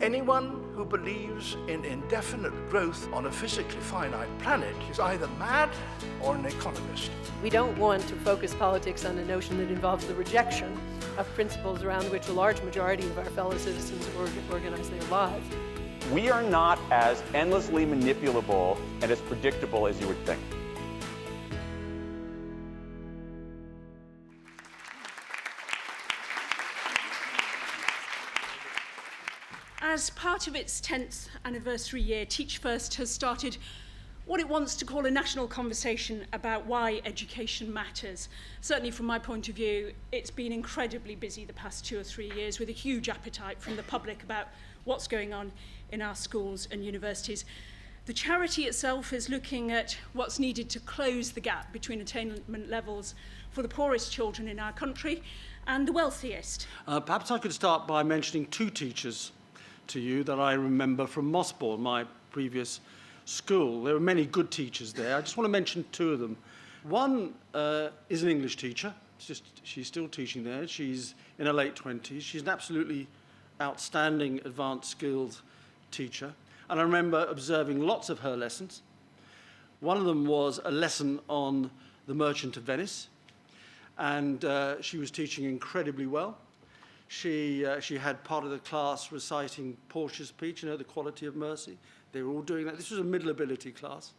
Anyone who believes in indefinite growth on a physically finite planet is either mad or an economist. We don't want to focus politics on a notion that involves the rejection of principles around which a large majority of our fellow citizens organize their lives. We are not as endlessly manipulable and as predictable as you would think. As part of its 10th anniversary year, Teach First has started what it wants to call a national conversation about why education matters. Certainly from my point of view, it's been incredibly busy the past 2 or 3 years with a huge appetite from the public about what's going on in our schools and universities. The charity itself is looking at what's needed to close the gap between attainment levels for the poorest children in our country and the wealthiest. Perhaps I could start by mentioning 2 teachers to you that I remember from Mossbourne, my previous school. There were many good teachers there. I just want to mention 2 of them. One is an English teacher. She's still teaching there. She's in her late 20s. She's an absolutely outstanding advanced skills teacher. And I remember observing lots of her lessons. One of them was a lesson on the Merchant of Venice. And she was teaching incredibly well. She had part of the class reciting Portia's speech, the quality of mercy. They were all doing that. This was a middle ability class.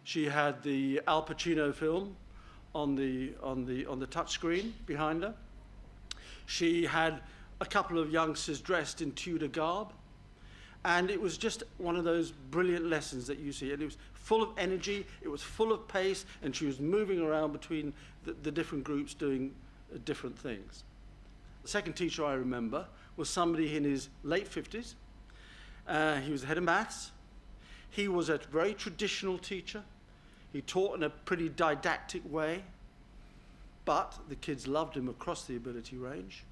She had the Al Pacino film on the touch screen behind her. She had a couple of youngsters dressed in Tudor garb. And it was just one of those brilliant lessons that you see. And it was full of energy, it was full of pace, and she was moving around between the different groups doing different things. The second teacher I remember was somebody in his late 50s. He was the head of maths. He was a very traditional teacher. He taught in a pretty didactic way, but the kids loved him across the ability range.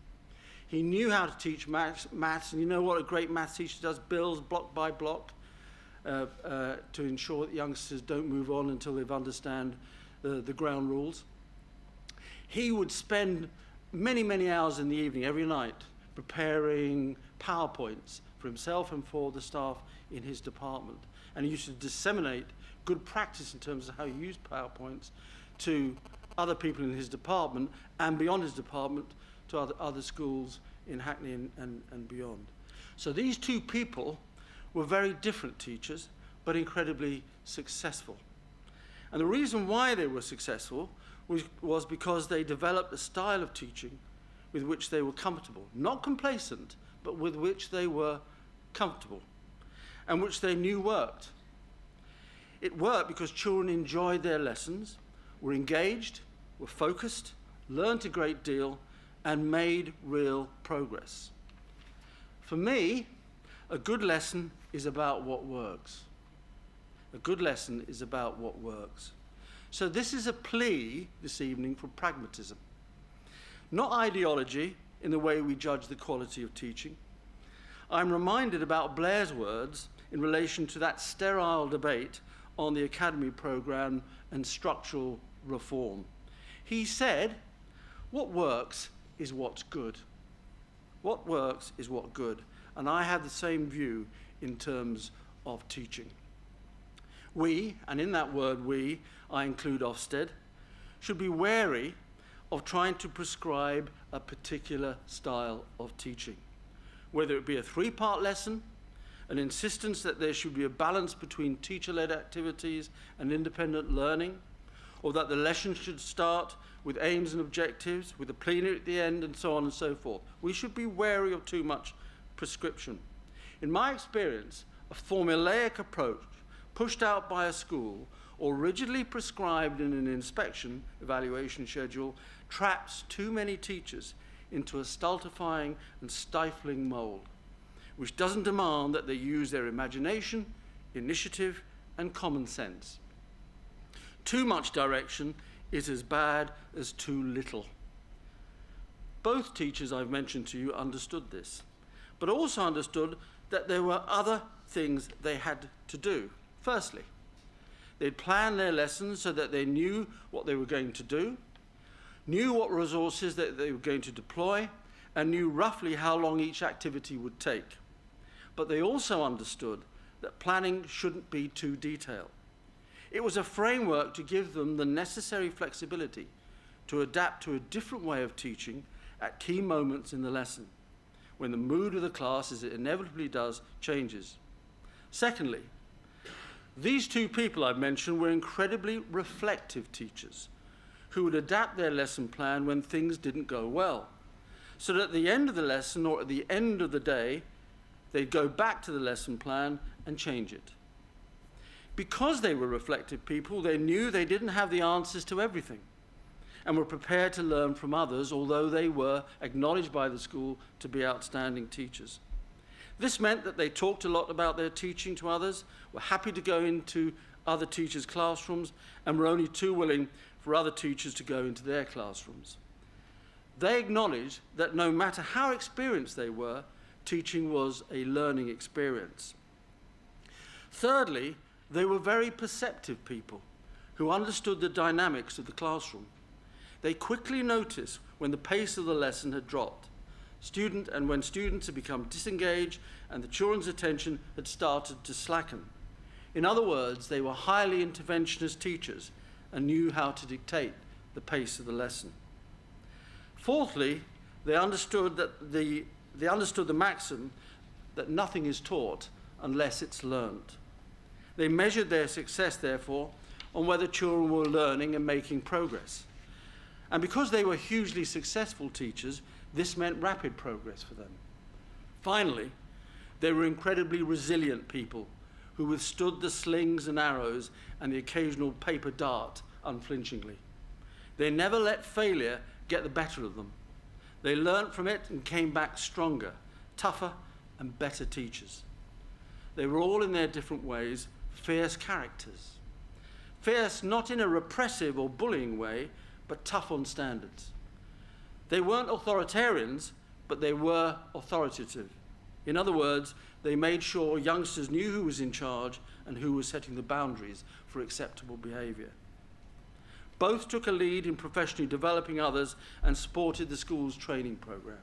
He knew how to teach maths, and you know what a great maths teacher does? Builds block by block to ensure that youngsters don't move on until they've understand the ground rules. He would spend many, many hours in the evening, every night, preparing PowerPoints for himself and for the staff in his department. And he used to disseminate good practice in terms of how you use PowerPoints to other people in his department and beyond his department to other schools in Hackney and beyond. So these 2 people were very different teachers, but incredibly successful. And the reason why they were successful was because they developed a style of teaching with which they were comfortable, not complacent, but with which they were comfortable, and which they knew worked. It worked because children enjoyed their lessons, were engaged, were focused, learned a great deal, and made real progress. For me, a good lesson is about what works. A good lesson is about what works. So this is a plea this evening for pragmatism. Not ideology in the way we judge the quality of teaching. I'm reminded about Blair's words in relation to that sterile debate on the academy programme and structural reform. He said, what works is what's good. What works is what's good. And I have the same view in terms of teaching. We, and in that word we, I include Ofsted, should be wary of trying to prescribe a particular style of teaching. Whether it be a 3-part lesson, an insistence that there should be a balance between teacher-led activities and independent learning, or that the lesson should start with aims and objectives, with a plenary at the end, and so on and so forth. We should be wary of too much prescription. In my experience, a formulaic approach pushed out by a school or rigidly prescribed in an inspection evaluation schedule traps too many teachers into a stultifying and stifling mould, which doesn't demand that they use their imagination, initiative, and common sense. Too much direction is as bad as too little. Both teachers I've mentioned to you understood this, but also understood that there were other things they had to do. Firstly, they'd plan their lessons so that they knew what they were going to do, knew what resources that they were going to deploy, and knew roughly how long each activity would take. But they also understood that planning shouldn't be too detailed. It was a framework to give them the necessary flexibility to adapt to a different way of teaching at key moments in the lesson, when the mood of the class, as it inevitably does, changes. Secondly, these two people I've mentioned were incredibly reflective teachers who would adapt their lesson plan when things didn't go well, so that at the end of the lesson or at the end of the day, they'd go back to the lesson plan and change it. Because they were reflective people, they knew they didn't have the answers to everything and were prepared to learn from others, although they were acknowledged by the school to be outstanding teachers. This meant that they talked a lot about their teaching to others, were happy to go into other teachers' classrooms, and were only too willing for other teachers to go into their classrooms. They acknowledged that no matter how experienced they were, teaching was a learning experience. Thirdly, they were very perceptive people who understood the dynamics of the classroom. They quickly noticed when the pace of the lesson had dropped, when students had become disengaged and the children's attention had started to slacken. In other words, they were highly interventionist teachers and knew how to dictate the pace of the lesson. Fourthly, they understood the maxim that nothing is taught unless it's learned. They measured their success, therefore, on whether children were learning and making progress. And because they were hugely successful teachers, this meant rapid progress for them. Finally, they were incredibly resilient people who withstood the slings and arrows and the occasional paper dart unflinchingly. They never let failure get the better of them. They learnt from it and came back stronger, tougher, and better teachers. They were all in their different ways fierce characters. Fierce not in a repressive or bullying way, but tough on standards. They weren't authoritarians, but they were authoritative. In other words, they made sure youngsters knew who was in charge and who was setting the boundaries for acceptable behaviour. Both took a lead in professionally developing others and supported the school's training programme.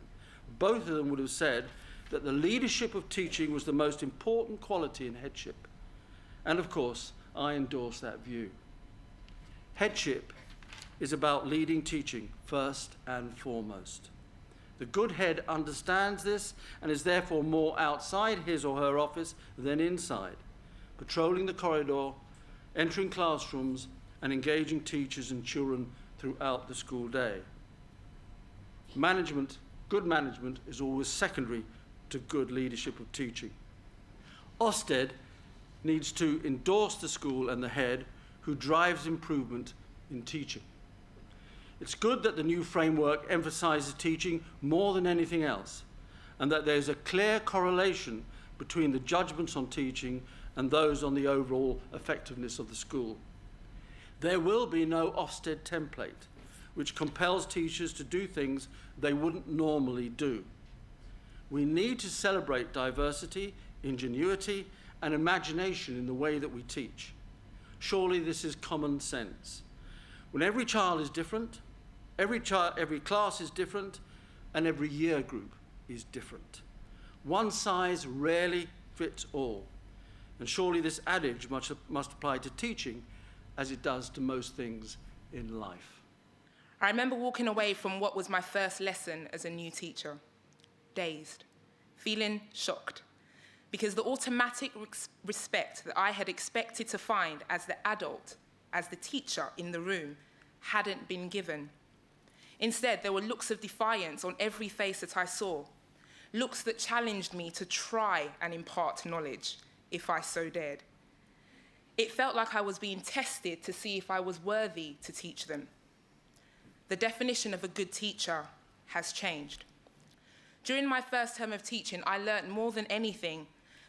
Both of them would have said that the leadership of teaching was the most important quality in headship. And of course, I endorse that view. Headship is about leading teaching first and foremost. The good head understands this and is therefore more outside his or her office than inside, patrolling the corridor, entering classrooms, and engaging teachers and children throughout the school day. Good management is always secondary to good leadership of teaching. Ofsted needs to endorse the school and the head who drives improvement in teaching. It's good that the new framework emphasises teaching more than anything else, and that there's a clear correlation between the judgments on teaching and those on the overall effectiveness of the school. There will be no Ofsted template, which compels teachers to do things they wouldn't normally do. We need to celebrate diversity, ingenuity, and imagination in the way that we teach. Surely this is common sense. When every child is different, every class is different, and every year group is different. One size rarely fits all. And surely this adage must apply to teaching as it does to most things in life. I remember walking away from what was my first lesson as a new teacher, dazed, feeling shocked, because the automatic respect that I had expected to find as the adult, as the teacher in the room, hadn't been given. Instead, there were looks of defiance on every face that I saw, looks that challenged me to try and impart knowledge, if I so dared. It felt like I was being tested to see if I was worthy to teach them. The definition of a good teacher has changed. During my first term of teaching, I learned more than anything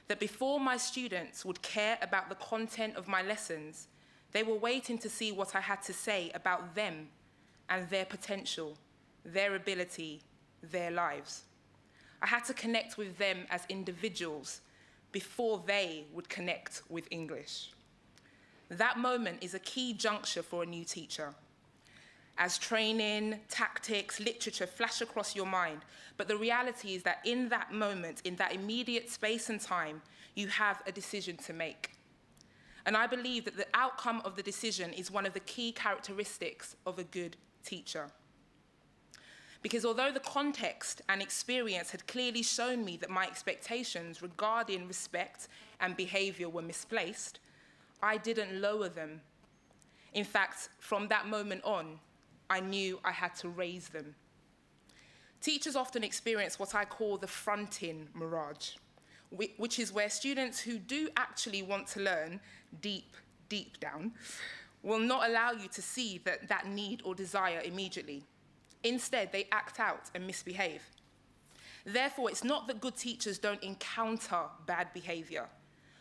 that before my students would care about the content of my lessons, they were waiting to see what I had to say about them and their potential, their ability, their lives. I had to connect with them as individuals before they would connect with English. That moment is a key juncture for a new teacher. as training, tactics, literature flash across your mind. But the reality is that in that moment, in that immediate space and time, you have a decision to make. And I believe that the outcome of the decision is one of the key characteristics of a good teacher. Because although the context and experience had clearly shown me that my expectations regarding respect and behaviour were misplaced, I didn't lower them. In fact, from that moment on, I knew I had to raise them. Teachers often experience what I call the fronting mirage, which is where students who do actually want to learn deep down will not allow you to see that need or desire immediately. Instead, they act out and misbehave. Therefore, it's not that good teachers don't encounter bad behaviour,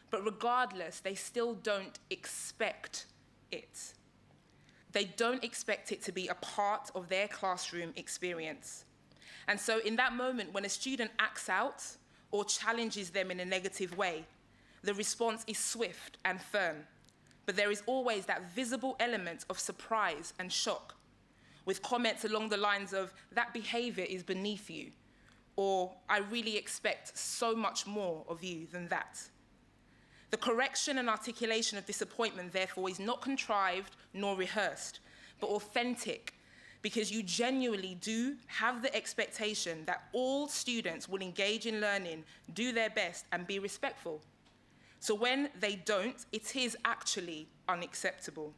but regardless, they still don't expect it. They don't expect it to be a part of their classroom experience. And so in that moment, when a student acts out or challenges them in a negative way, the response is swift and firm. But there is always that visible element of surprise and shock, with comments along the lines of, "That behaviour is beneath you," or "I really expect so much more of you than that." The correction and articulation of disappointment, therefore, is not contrived nor rehearsed, but authentic, because you genuinely do have the expectation that all students will engage in learning, do their best, and be respectful. So when they don't, it is actually unacceptable.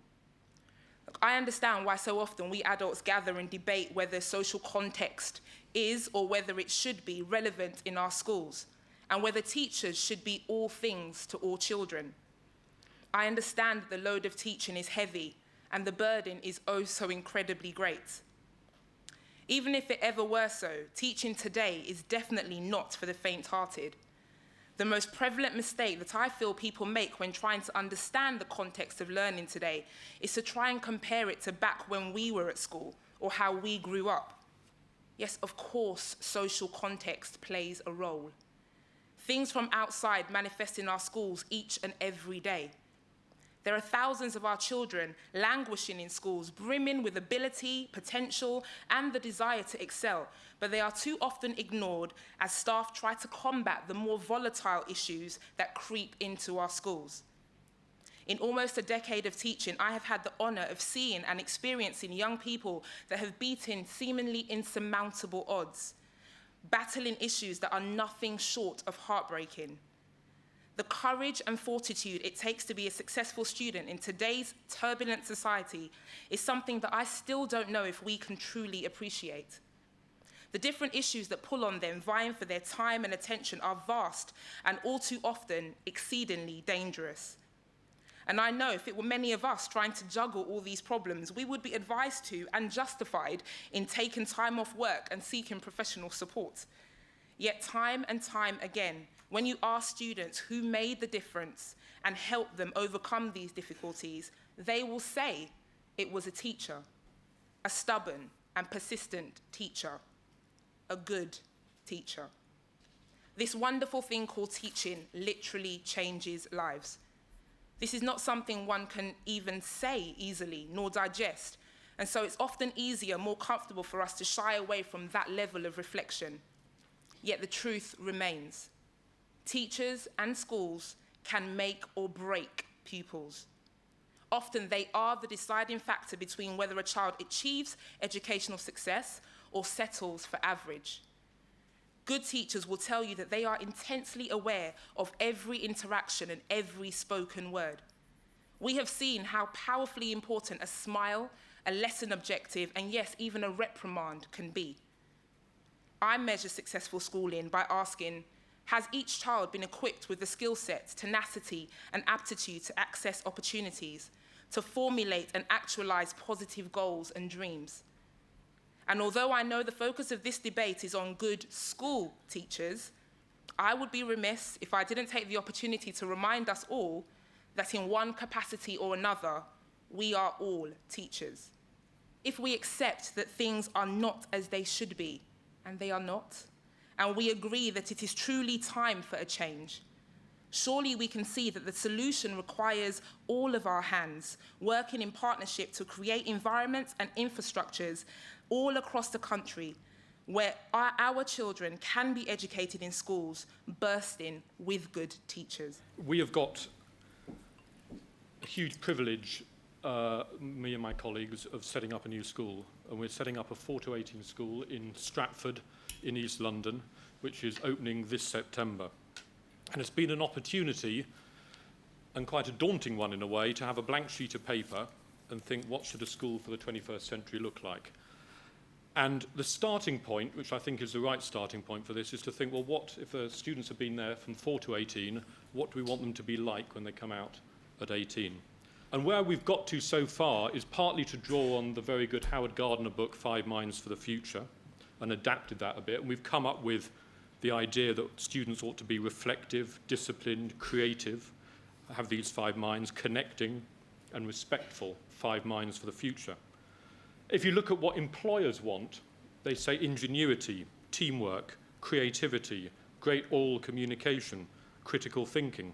Look, I understand why so often we adults gather and debate whether social context is or whether it should be relevant in our schools, and whether teachers should be all things to all children. I understand the load of teaching is heavy and the burden is oh so incredibly great. Even if it ever were so, teaching today is definitely not for the faint-hearted. The most prevalent mistake that I feel people make when trying to understand the context of learning today is to try and compare it to back when we were at school or how we grew up. Yes, of course, social context plays a role. Things from outside manifest in our schools each and every day. There are thousands of our children languishing in schools, brimming with ability, potential, and the desire to excel, but they are too often ignored as staff try to combat the more volatile issues that creep into our schools. In almost a decade of teaching, I have had the honour of seeing and experiencing young people that have beaten seemingly insurmountable odds, battling issues that are nothing short of heartbreaking. The courage and fortitude it takes to be a successful student in today's turbulent society is something that I still don't know if we can truly appreciate. The different issues that pull on them, vying for their time and attention, are vast and all too often exceedingly dangerous. And I know if it were many of us trying to juggle all these problems, we would be advised to and justified in taking time off work and seeking professional support. Yet time and time again, when you ask students who made the difference and helped them overcome these difficulties, they will say it was a teacher, a stubborn and persistent teacher, a good teacher. This wonderful thing called teaching literally changes lives. This is not something one can even say easily nor digest, and so it's often easier, more comfortable for us to shy away from that level of reflection. Yet the truth remains. Teachers and schools can make or break pupils. Often they are the deciding factor between whether a child achieves educational success or settles for average. Good teachers will tell you that they are intensely aware of every interaction and every spoken word. We have seen how powerfully important a smile, a lesson objective, and yes, even a reprimand can be. I measure successful schooling by asking, has each child been equipped with the skill sets, tenacity, and aptitude to access opportunities, to formulate and actualize positive goals and dreams? And although I know the focus of this debate is on good school teachers, I would be remiss if I didn't take the opportunity to remind us all that in one capacity or another, we are all teachers. If we accept that things are not as they should be, and they are not, and we agree that it is truly time for a change, surely we can see that the solution requires all of our hands, working in partnership to create environments and infrastructures all across the country where our children can be educated in schools bursting with good teachers. We have got a huge privilege, me and my colleagues, of setting up a new school. And we're setting up a 4 to 18 school in Stratford in East London, which is opening this September. And it's been an opportunity, and quite a daunting one in a way, to have a blank sheet of paper and think, what should a school for the 21st century look like? And the starting point, which I think is the right starting point for this, is to think, well, what if the students have been there from 4 to 18, what do we want them to be like when they come out at 18? And where we've got to so far is partly to draw on the very good Howard Gardner book, 5 Minds for the Future, and adapted that a bit. And we've come up with the idea that students ought to be reflective, disciplined, creative, have these 5 minds, connecting and respectful, 5 minds for the future. If you look at what employers want, they say ingenuity, teamwork, creativity, great oral communication, critical thinking.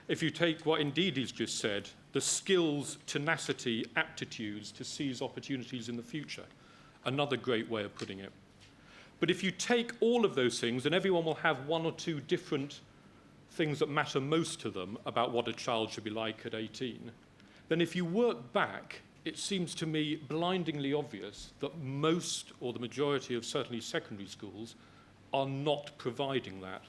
If you take what Ndidi's just said, the skills, tenacity, aptitudes to seize opportunities in the future, another great way of putting it. But if you take all of those things, and everyone will have 1 or 2 different things that matter most to them about what a child should be like at 18, then if you work back, it seems to me blindingly obvious that most, or the majority of certainly secondary schools, are not providing that.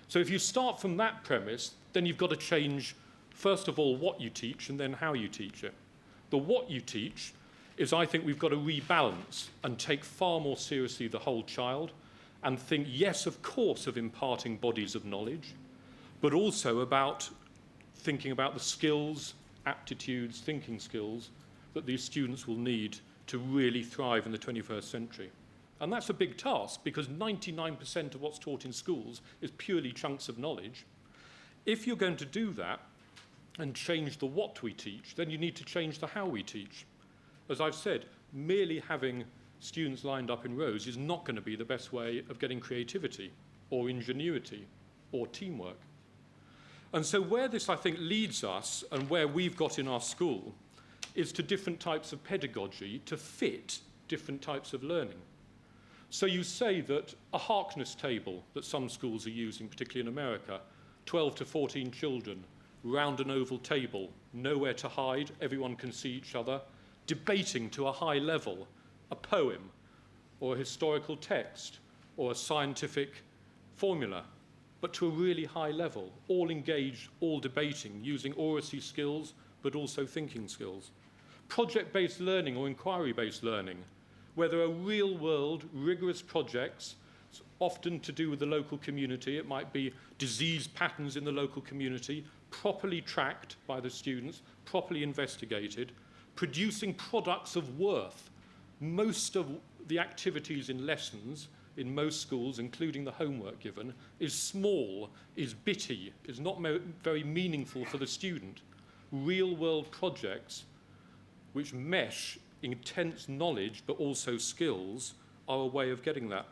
So if you start from that premise, then you've got to change, first of all, what you teach and then how you teach it. The what you teach is, I think, we've got to rebalance and take far more seriously the whole child and think, yes, of course, of imparting bodies of knowledge, but also about thinking about the skills, aptitudes, thinking skills that these students will need to really thrive in the 21st century. And that's a big task, because 99% of what's taught in schools is purely chunks of knowledge. If you're going to do that and change the what we teach, then you need to change the how we teach. As I've said, merely having students lined up in rows is not going to be the best way of getting creativity or ingenuity or teamwork. And so where this, I think, leads us, and where we've got in our school, is to different types of pedagogy to fit different types of learning. So you say that a Harkness table that some schools are using, particularly in America, 12 to 14 children, round an oval table, nowhere to hide, everyone can see each other, debating to a high level a poem or a historical text or a scientific formula, but to a really high level, all engaged, all debating, using oracy skills, but also thinking skills. Project-based learning or inquiry-based learning, where there are real-world, rigorous projects, often to do with the local community. It might be disease patterns in the local community, properly tracked by the students, properly investigated, producing products of worth. Most of the activities in lessons in most schools, including the homework given, is small, is bitty, is not very meaningful for the student. Real-world projects which mesh intense knowledge but also skills are a way of getting that.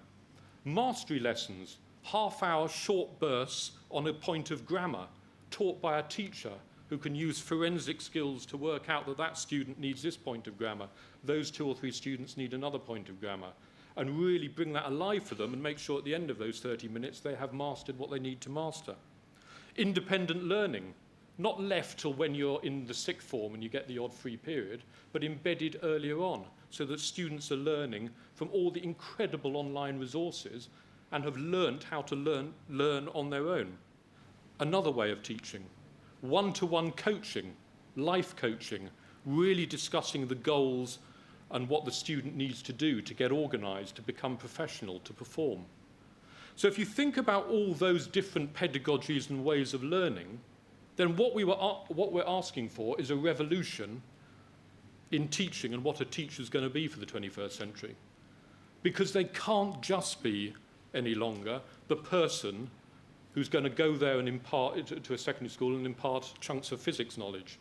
Mastery lessons, half-hour short bursts on a point of grammar, taught by a teacher who can use forensic skills to work out that that student needs this point of grammar, those 2 or 3 students need another point of grammar, and really bring that alive for them and make sure at the end of those 30 minutes they have mastered what they need to master. Independent learning, not left till when you're in the sixth form and you get the odd free period, but embedded earlier on, so that students are learning from all the incredible online resources and have learnt how to learn on their own. Another way of teaching, one-to-one coaching, life coaching, really discussing the goals and what the student needs to do to get organised, to become professional, to perform. So if you think about all those different pedagogies and ways of learning, then what we're asking for is a revolution in teaching and what a teacher is going to be for the 21st century. Because they can't just be any longer the person who's going to go there and impart to a secondary school and impart chunks of physics knowledge.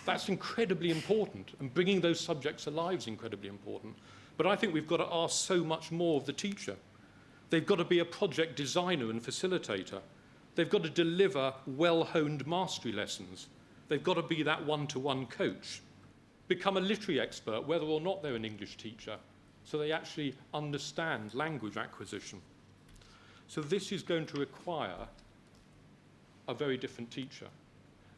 That's incredibly important, and bringing those subjects alive is incredibly important. But I think we've got to ask so much more of the teacher. They've got to be a project designer and facilitator. They've got to deliver well-honed mastery lessons. They've got to be that one-to-one coach. Become a literary expert, whether or not they're an English teacher, so they actually understand language acquisition. So this is going to require a very different teacher.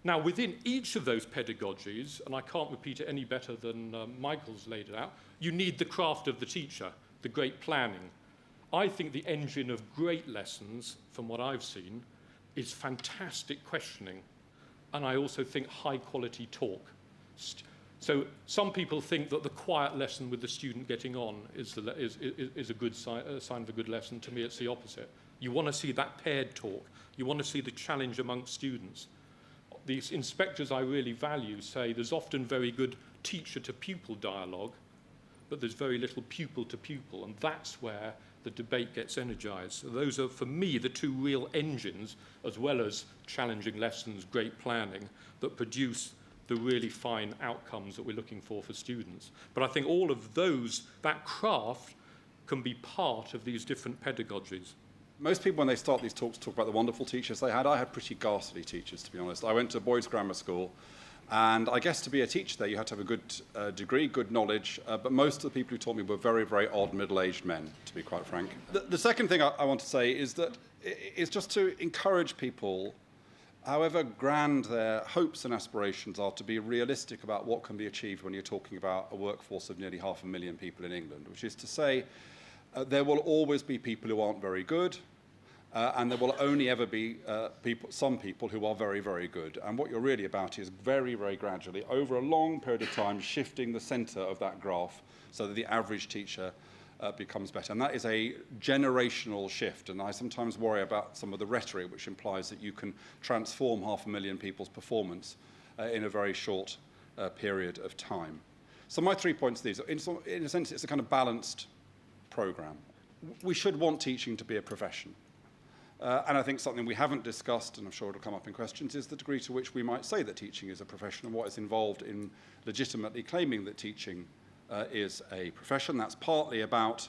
Now, within each of those pedagogies, and I can't repeat it any better than Michael's laid it out, you need the craft of the teacher, the great planning. I think the engine of great lessons, from what I've seen, is fantastic questioning. And I also think high-quality talk. So some people think that the quiet lesson with the student getting on is a good sign of a good lesson. To me, it's the opposite. You want to see that paired talk. You want to see the challenge amongst students. These inspectors I really value say there's often very good teacher-to-pupil dialogue, but there's very little pupil-to-pupil, and that's where the debate gets energized. So those are, for me, the two real engines, as well as challenging lessons, great planning, that produce the really fine outcomes that we're looking for students. But I think all of those, that craft, can be part of these different pedagogies. Most people, when they start these talks, talk about the wonderful teachers they had. I had pretty ghastly teachers, to be honest. I went to boys' grammar school, and I guess to be a teacher there, you had to have a good degree, good knowledge, but most of the people who taught me were very, very odd middle-aged men, to be quite frank. The second thing I want to say is that it's just to encourage people, however grand their hopes and aspirations are, to be realistic about what can be achieved when you're talking about a workforce of nearly 500,000 people in England, which is to say there will always be people who aren't very good, and there will only ever be some people who are very, very good. And what you're really about is very, very gradually, over a long period of time, shifting the centre of that graph so that the average teacher becomes better. And that is a generational shift. And I sometimes worry about some of the rhetoric which implies that you can transform 500,000 people's performance in a very short period of time. So my 3 points are these. In a sense, it's a kind of balanced programme. We should want teaching to be a profession. And I think something we haven't discussed, and I'm sure it'll come up in questions, is the degree to which we might say that teaching is a profession and what is involved in legitimately claiming that teaching is a profession. That's partly about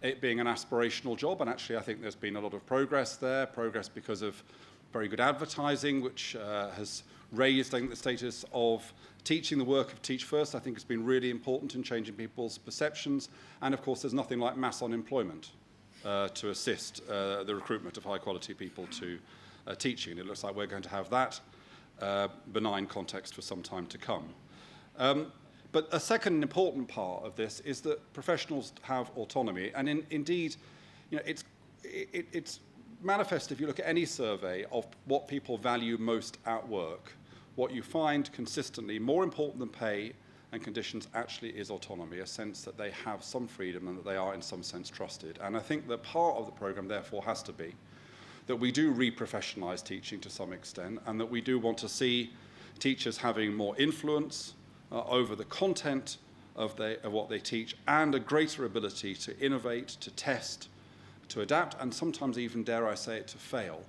it being an aspirational job, and actually I think there's been a lot of progress there, progress because of very good advertising, which has raised, I think, the status of teaching. The work of Teach First, I think, has been really important in changing people's perceptions. And of course, there's nothing like mass unemployment to assist the recruitment of high-quality people to teaching. And it looks like we're going to have that benign context for some time to come. But a second important part of this is that professionals have autonomy. And indeed, you know, it's manifest if you look at any survey of what people value most at work. What you find consistently more important than pay and conditions actually is autonomy, a sense that they have some freedom and that they are in some sense trusted. And I think that part of the programme therefore has to be that we do re-professionalise teaching to some extent, and that we do want to see teachers having more influence over the content of what they teach, and a greater ability to innovate, to test, to adapt, and sometimes even, dare I say it, to fail.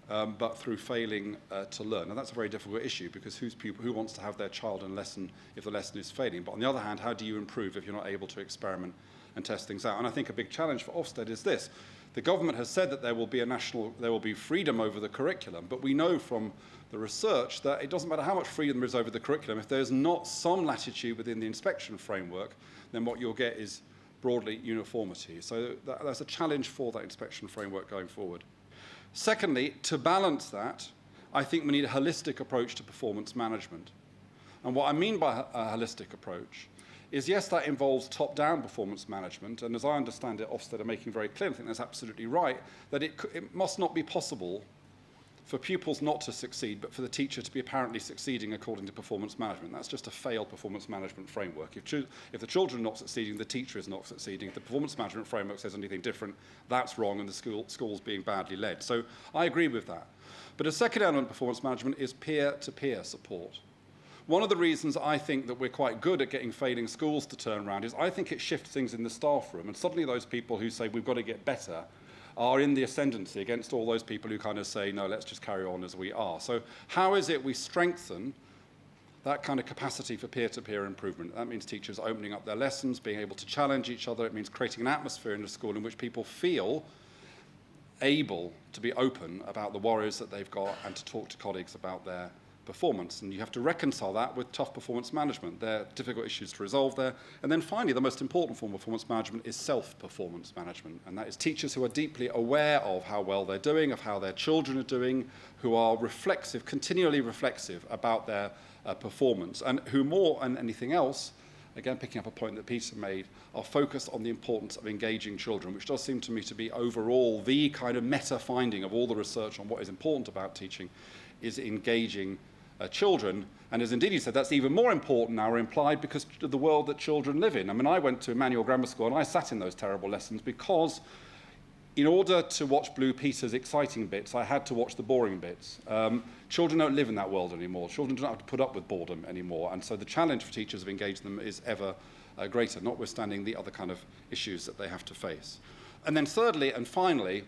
But through failing to learn. And that's a very difficult issue, because who wants to have their child in a lesson if the lesson is failing? But on the other hand, how do you improve if you're not able to experiment and test things out? And I think a big challenge for Ofsted is this. The government has said that there will be freedom over the curriculum, but we know from the research that it doesn't matter how much freedom there is over the curriculum. If there's not some latitude within the inspection framework, then what you'll get is broadly uniformity. So that's a challenge for that inspection framework going forward. Secondly, to balance that, I think we need a holistic approach to performance management. And what I mean by a holistic approach is, yes, that involves top-down performance management, and as I understand it, Ofsted are making very clear, I think that's absolutely right, that it must not be possible for pupils not to succeed, but for the teacher to be apparently succeeding according to performance management. That's just a failed performance management framework. If the children are not succeeding, the teacher is not succeeding. If the performance management framework says anything different, that's wrong, and the school's being badly led. So I agree with that. But a second element of performance management is peer-to-peer support. One of the reasons I think that we're quite good at getting failing schools to turn around is I think it shifts things in the staff room, and suddenly those people who say we've got to get better are in the ascendancy against all those people who kind of say, no, let's just carry on as we are. So how is it we strengthen that kind of capacity for peer-to-peer improvement? That means teachers opening up their lessons, being able to challenge each other. It means creating an atmosphere in the school in which people feel able to be open about the worries that they've got and to talk to colleagues about their performance. And you have to reconcile that with tough performance management. There are difficult issues to resolve there. And then finally, the most important form of performance management is self-performance management. And that is teachers who are deeply aware of how well they're doing, of how their children are doing, who are reflexive, continually reflexive about their performance, and who more than anything else, again picking up a point that Peter made, are focused on the importance of engaging children, which does seem to me to be overall the kind of meta-finding of all the research on what is important about teaching, is engaging children. And as Ndidi said, that's even more important now, or implied, because of the world that children live in. I mean, I went to Emmanuel Grammar School and I sat in those terrible lessons because in order to watch Blue Peter's exciting bits, I had to watch the boring bits. Children don't live in that world anymore. Children don't have to put up with boredom anymore. And so the challenge for teachers of engaging them is ever greater, notwithstanding the other kind of issues that they have to face. And then thirdly and finally,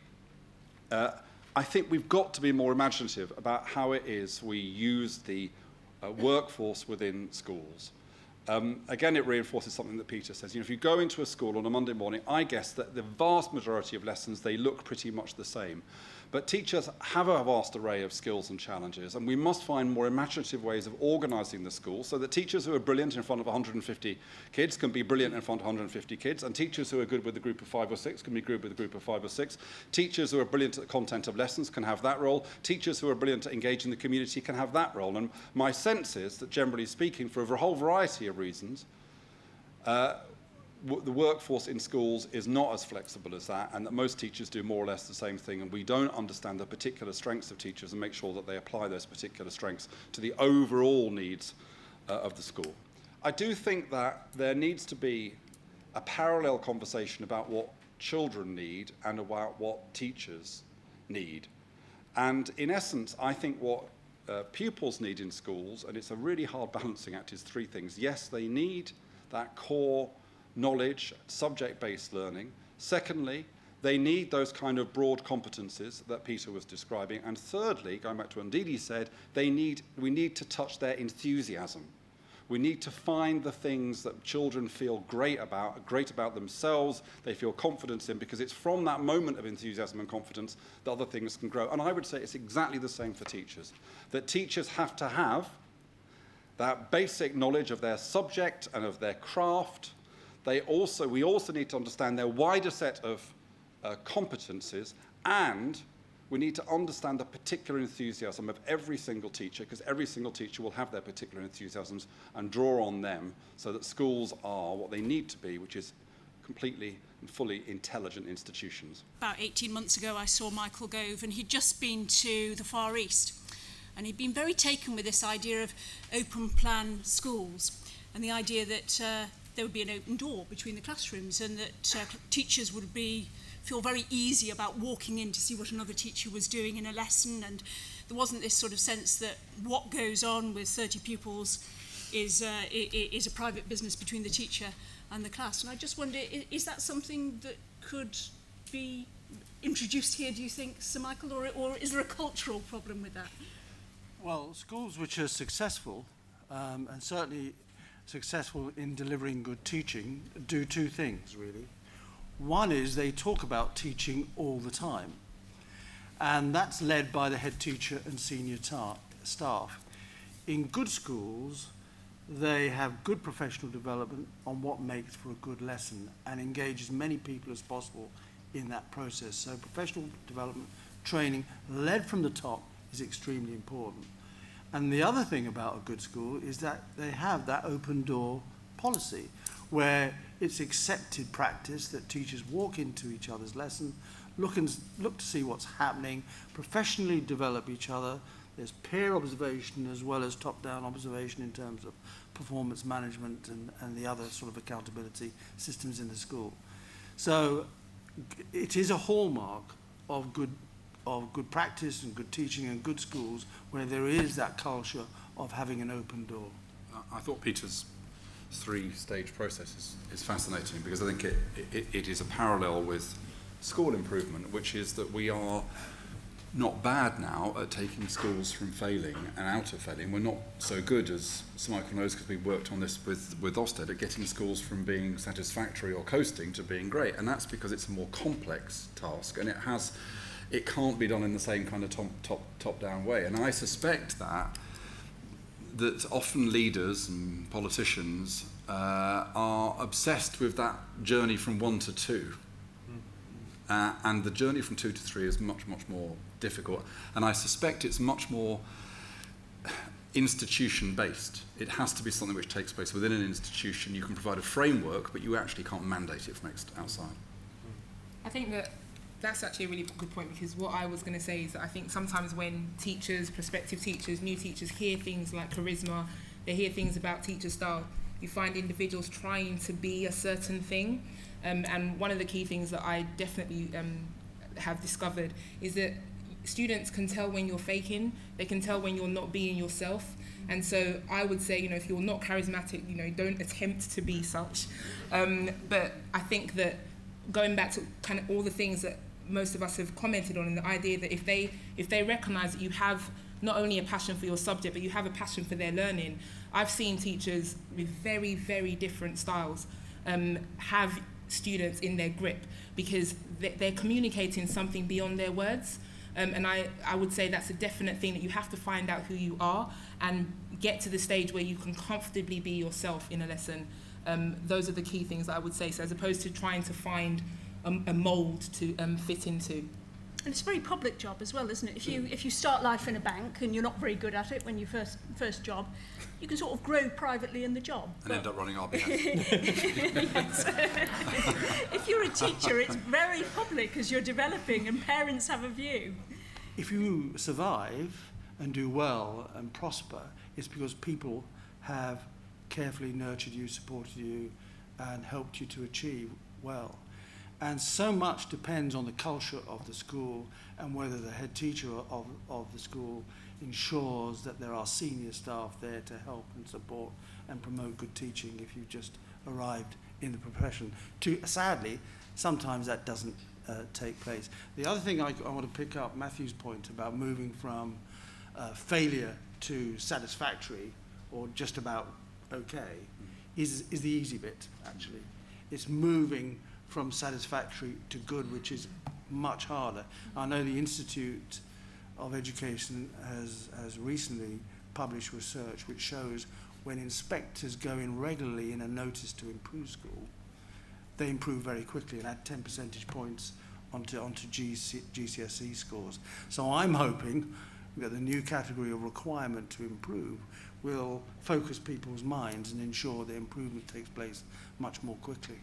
I think we've got to be more imaginative about how it is we use the workforce within schools. Again, it reinforces something that Peter says. You know, if you go into a school on a Monday morning, I guess that the vast majority of lessons, they look pretty much the same. But teachers have a vast array of skills and challenges, and we must find more imaginative ways of organising the school so that teachers who are brilliant in front of 150 kids can be brilliant in front of 150 kids, and teachers who are good with a group of 5 or 6 can be good with a group of 5 or 6. Teachers who are brilliant at the content of lessons can have that role. Teachers who are brilliant at engaging the community can have that role. And my sense is that, generally speaking, for a whole variety of reasons, the workforce in schools is not as flexible as that, and that most teachers do more or less the same thing, and we don't understand the particular strengths of teachers and make sure that they apply those particular strengths to the overall needs of the school. I do think that there needs to be a parallel conversation about what children need and about what teachers need. And in essence, I think what pupils need in schools, and it's a really hard balancing act, is 3 things. Yes, they need that core knowledge, subject-based learning. Secondly, they need those kind of broad competencies that Peter was describing. And thirdly, going back to what Ndidi said, we need to touch their enthusiasm. We need to find the things that children feel great about themselves, they feel confidence in, because it's from that moment of enthusiasm and confidence that other things can grow. And I would say it's exactly the same for teachers, that teachers have to have that basic knowledge of their subject and of their craft. We also need to understand their wider set of competencies, and we need to understand the particular enthusiasm of every single teacher, because every single teacher will have their particular enthusiasms, and draw on them so that schools are what they need to be, which is completely and fully intelligent institutions. About 18 months ago, I saw Michael Gove, and he'd just been to the Far East. And he'd been very taken with this idea of Openplan schools, and the idea that there would be an open door between the classrooms, and that teachers would feel very easy about walking in to see what another teacher was doing in a lesson, and there wasn't this sort of sense that what goes on with 30 pupils is a private business between the teacher and the class. And I just wonder, is that something that could be introduced here, do you think, Sir Michael, or is there a cultural problem with that? Well, schools which are successful, and certainly successful in delivering good teaching, do 2 things, really. One is they talk about teaching all the time, and that's led by the head teacher and senior staff. In good schools, they have good professional development on what makes for a good lesson and engage as many people as possible in that process. So professional development, training, led from the top, is extremely important. And the other thing about a good school is that they have that open door policy where it's accepted practice that teachers walk into each other's lesson, look to see what's happening, professionally develop each other. There's peer observation as well as top-down observation in terms of performance management and the other sort of accountability systems in the school. So it is a hallmark of good practice and good teaching and good schools where there is that culture of having an open door. I thought Peter's 3-stage process is fascinating, because I think it is a parallel with school improvement, which is that we are not bad now at taking schools from failing and out of failing. We're not so good, as Sir Michael knows, because we worked on this with Ofsted, at getting schools from being satisfactory or coasting to being great. And that's because it's a more complex task, and it has it can't be done in the same kind of top-down way. And I suspect that often leaders and politicians are obsessed with that journey from 1 to 2. And the journey from 2 to 3 is much, much more difficult. And I suspect it's much more institution-based. It has to be something which takes place within an institution. You can provide a framework, but you actually can't mandate it from outside. I think that's actually a really good point, because what I was going to say is that I think sometimes when teachers, prospective teachers, new teachers hear things like charisma, they hear things about teacher style, you find individuals trying to be a certain thing. And one of the key things that I definitely have discovered is that students can tell when you're faking, they can tell when you're not being yourself. And so I would say, if you're not charismatic, don't attempt to be such. But I think that going back to kind of all the things that most of us have commented on, and the idea that if they recognise that you have not only a passion for your subject, but you have a passion for their learning. I've seen teachers with very, very different styles have students in their grip because they're communicating something beyond their words. And I would say that's a definite thing, that you have to find out who you are and get to the stage where you can comfortably be yourself in a lesson. Those are the key things that I would say, so as opposed to trying to find a mould to fit into. And it's a very public job as well, isn't it? If you start life in a bank and you're not very good at it when you first job, you can sort of grow privately in the job. And end up running RBS. Yes. If you're a teacher, it's very public as you're developing, and parents have a view. If you survive and do well and prosper, it's because people have carefully nurtured you, supported you, and helped you to achieve well. And so much depends on the culture of the school and whether the head teacher of the school ensures that there are senior staff there to help and support and promote good teaching if you've just arrived in the profession. Sadly, sometimes that doesn't take place. The other thing I want to pick up Matthew's point about moving from failure to satisfactory or just about okay is the easy bit, actually. It's moving from satisfactory to good, which is much harder. I know the Institute of Education has recently published research which shows when inspectors go in regularly in a notice to improve school, they improve very quickly and add 10 percentage points onto GCSE scores. So I'm hoping that the new category of requirement to improve will focus people's minds and ensure the improvement takes place much more quickly.